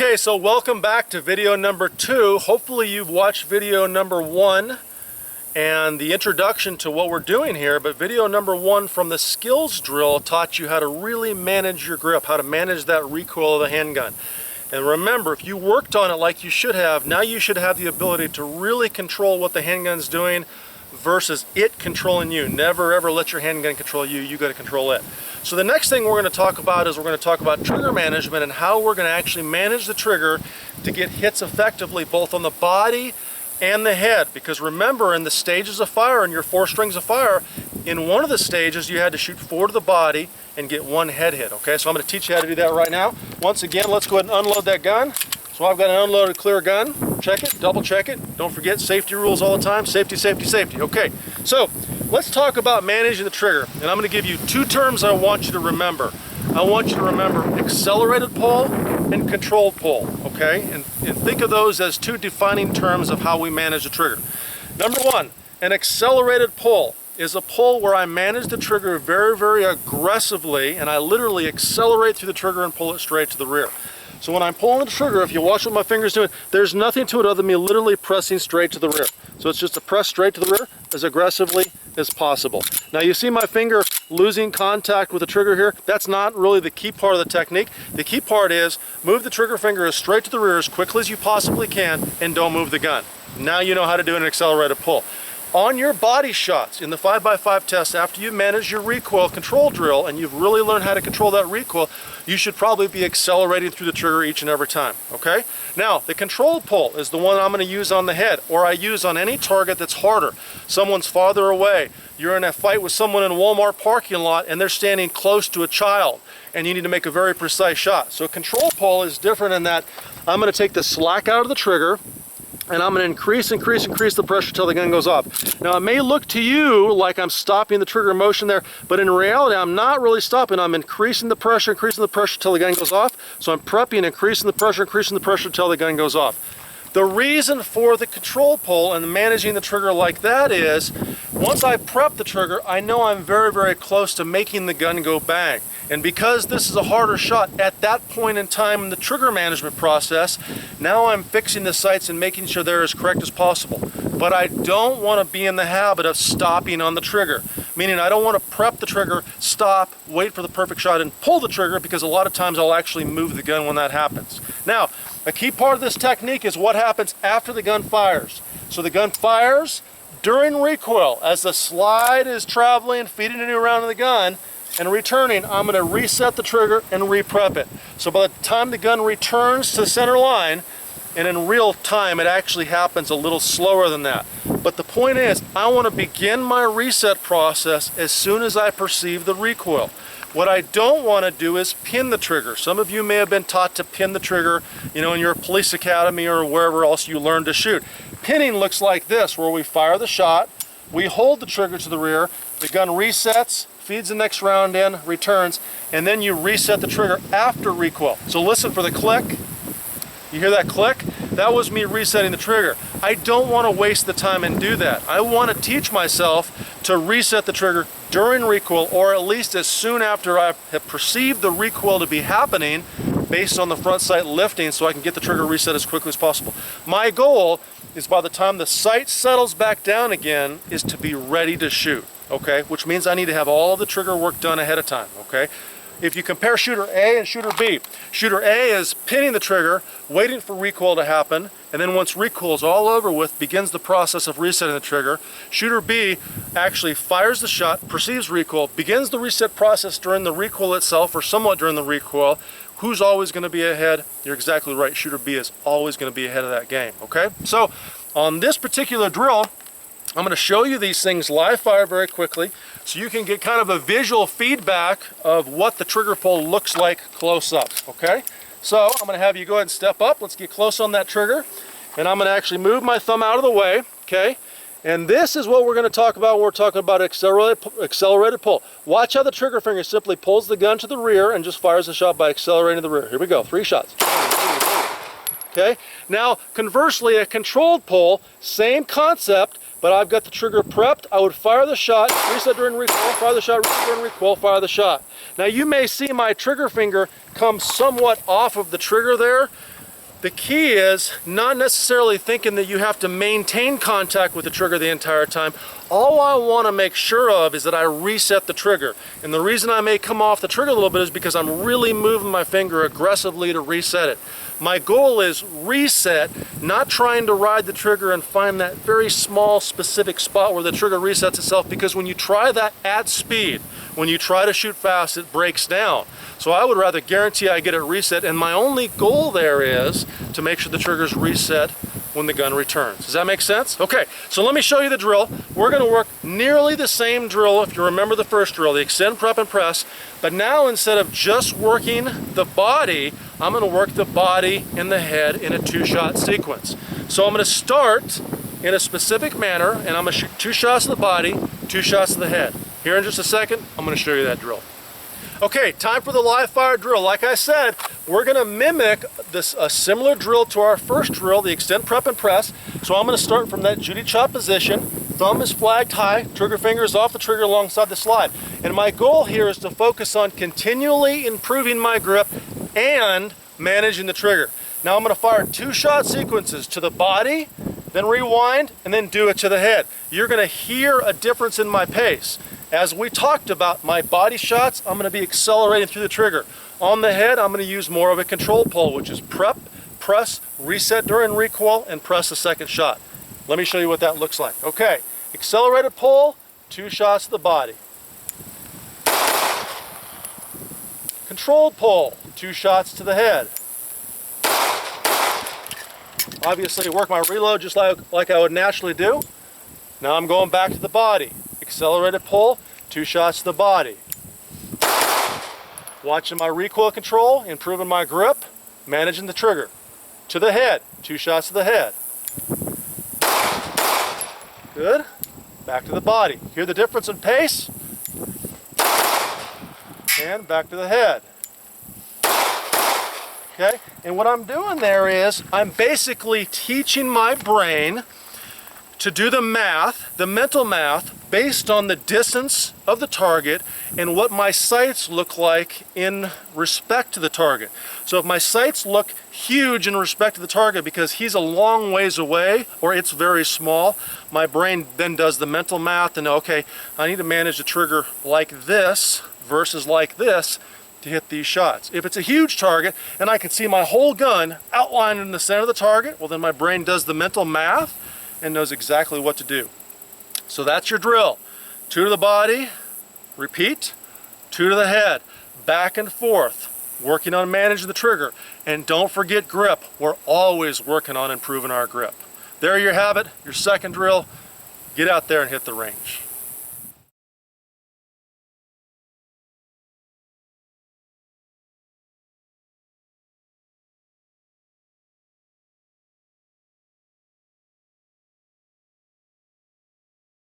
Okay, so welcome back to video number 2. Hopefully you've watched video number 1 and the introduction to what we're doing here, but video number 1 from the skills drill taught you how to really manage your grip, how to manage that recoil of the handgun. And remember, if you worked on it like you should have, now you should have the ability to really control what the handgun's doing versus it controlling you. Never ever let your handgun control you, you got to control it. So the next thing we're going to talk about is we're going to talk about trigger management and how we're going to actually manage the trigger to get hits effectively both on the body and the head. Because remember, in the stages of fire, in your 4 strings of fire, in one of the stages you had to shoot 4 to the body and get 1 head hit. Okay, so I'm going to teach you how to do that right now. Once again, let's go ahead and unload that gun. So I've got an unloaded clear gun. Check it, double check it. Don't forget safety rules all the time. Safety, safety, safety. Okay, so let's talk about managing the trigger. And I'm going to give you 2 terms I want you to remember. I want you to remember accelerated pull and controlled pull, okay? And think of those as 2 defining terms of how we manage the trigger. Number 1, an accelerated pull is a pull where I manage the trigger very, very aggressively, and I literally accelerate through the trigger and pull it straight to the rear. So when I'm pulling the trigger, if you watch what my finger's doing, there's nothing to it other than me literally pressing straight to the rear. So it's just a press straight to the rear as aggressively as possible. Now you see my finger losing contact with the trigger here. That's not really the key part of the technique. The key part is move the trigger finger as straight to the rear as quickly as you possibly can and don't move the gun. Now you know how to do an accelerated pull. On your body shots in the 5x5 test, after you manage your recoil control drill and you've really learned how to control that recoil, you should probably be accelerating through the trigger each and every time, okay? Now, the controlled pull is the one I'm going to use on the head, or I use on any target that's harder. Someone's farther away. You're in a fight with someone in a Walmart parking lot and they're standing close to a child and you need to make a very precise shot. So a controlled pull is different in that I'm going to take the slack out of the trigger and I'm going to increase the pressure until the gun goes off. Now it may look to you like I'm stopping the trigger motion there, but in reality I'm not really stopping. I'm increasing the pressure until the gun goes off. So I'm prepping, increasing the pressure until the gun goes off. The reason for the control pull and managing the trigger like that is, once I prep the trigger, I know I'm very, very close to making the gun go bang. And because this is a harder shot at that point in time in the trigger management process, now I'm fixing the sights and making sure they're as correct as possible. But I don't want to be in the habit of stopping on the trigger. Meaning I don't want to prep the trigger, stop, wait for the perfect shot, and pull the trigger, because a lot of times I'll actually move the gun when that happens. Now, a key part of this technique is what happens after the gun fires. So the gun fires during recoil. As the slide is traveling, feeding a new round of the gun, and returning, I'm going to reset the trigger and re-prep it. So by the time the gun returns to the center line, and in real time it actually happens a little slower than that. But the point is, I want to begin my reset process as soon as I perceive the recoil. What I don't want to do is pin the trigger. Some of you may have been taught to pin the trigger, you know, in your police academy or wherever else you learn to shoot. Pinning looks like this, where we fire the shot, we hold the trigger to the rear, the gun resets, feeds the next round in, returns, and then you reset the trigger after recoil. So listen for the click. You hear that click? That was me resetting the trigger. I don't want to waste the time and do that. I want to teach myself to reset the trigger during recoil, or at least as soon after I have perceived the recoil to be happening based on the front sight lifting, so I can get the trigger reset as quickly as possible. My goal is, by the time the sight settles back down again, is to be ready to shoot, okay? Which means I need to have all of the trigger work done ahead of time, okay? If you compare shooter A and shooter B, shooter A is pinning the trigger, waiting for recoil to happen, and then once recoil is all over with, begins the process of resetting the trigger. Shooter B actually fires the shot, perceives recoil, begins the reset process during the recoil itself, or somewhat during the recoil. Who's always going to be ahead? You're exactly right. Shooter B is always going to be ahead of that game, okay? So on this particular drill, I'm going to show you these things live fire very quickly so you can get kind of a visual feedback of what the trigger pull looks like close up, okay? So I'm going to have you go ahead and step up. Let's get close on that trigger. And I'm going to actually move my thumb out of the way, okay? And this is what we're going to talk about when we're talking about accelerated pull. Watch how the trigger finger simply pulls the gun to the rear and just fires the shot by accelerating the rear. Here we go, 3 shots. Okay? Now, conversely, a controlled pull, same concept, but I've got the trigger prepped. I would fire the shot, reset during recoil, fire the shot, reset during recoil, fire the shot. Now you may see my trigger finger come somewhat off of the trigger there. The key is not necessarily thinking that you have to maintain contact with the trigger the entire time. All I want to make sure of is that I reset the trigger. And the reason I may come off the trigger a little bit is because I'm really moving my finger aggressively to reset it. My goal is reset, not trying to ride the trigger and find that very small specific spot where the trigger resets itself, because when you try that at speed, when you try to shoot fast, it breaks down. So I would rather guarantee I get it reset, and my only goal there is to make sure the trigger's reset when the gun returns. Does that make sense? Okay, so let me show you the drill. We're going to work nearly the same drill, if you remember the first drill, the extend, prep, and press, but now instead of just working the body, I'm going to work the body and the head in a two-shot sequence. So I'm going to start in a specific manner, and I'm going to shoot 2 shots to the body, 2 shots to the head. Here in just a second, I'm going to show you that drill. Okay, time for the live fire drill. Like I said, we're going to mimic a similar drill to our first drill, the extend, prep, and press. So I'm going to start from that Judy chop position. Thumb is flagged high, trigger finger is off the trigger alongside the slide. And my goal here is to focus on continually improving my grip and managing the trigger. Now I'm going to fire 2 shot sequences to the body, then rewind, and then do it to the head. You're going to hear a difference in my pace. As we talked about, my body shots, I'm going to be accelerating through the trigger. On the head, I'm going to use more of a control pull, which is prep, press, reset during recoil, and press the second shot. Let me show you what that looks like. Okay, accelerated pull, 2 shots to the body. Controlled pull, 2 shots to the head. Obviously, work my reload just like I would naturally do. Now I'm going back to the body. Accelerated pull, 2 shots to the body. Watching my recoil control, improving my grip, managing the trigger. To the head, 2 shots to the head. Good. Back to the body. Hear the difference in pace? And back to the head. Okay? And what I'm doing there is I'm basically teaching my brain to do the math, the mental math, based on the distance of the target and what my sights look like in respect to the target. So if my sights look huge in respect to the target because he's a long ways away or it's very small, my brain then does the mental math and okay, I need to manage the trigger like this versus like this to hit these shots. If it's a huge target and I can see my whole gun outlined in the center of the target, well then my brain does the mental math and knows exactly what to do. So that's your drill. 2 to the body, repeat, 2 to the head, back and forth, working on managing the trigger. And don't forget grip. We're always working on improving our grip. There you have it, your second drill. Get out there and hit the range.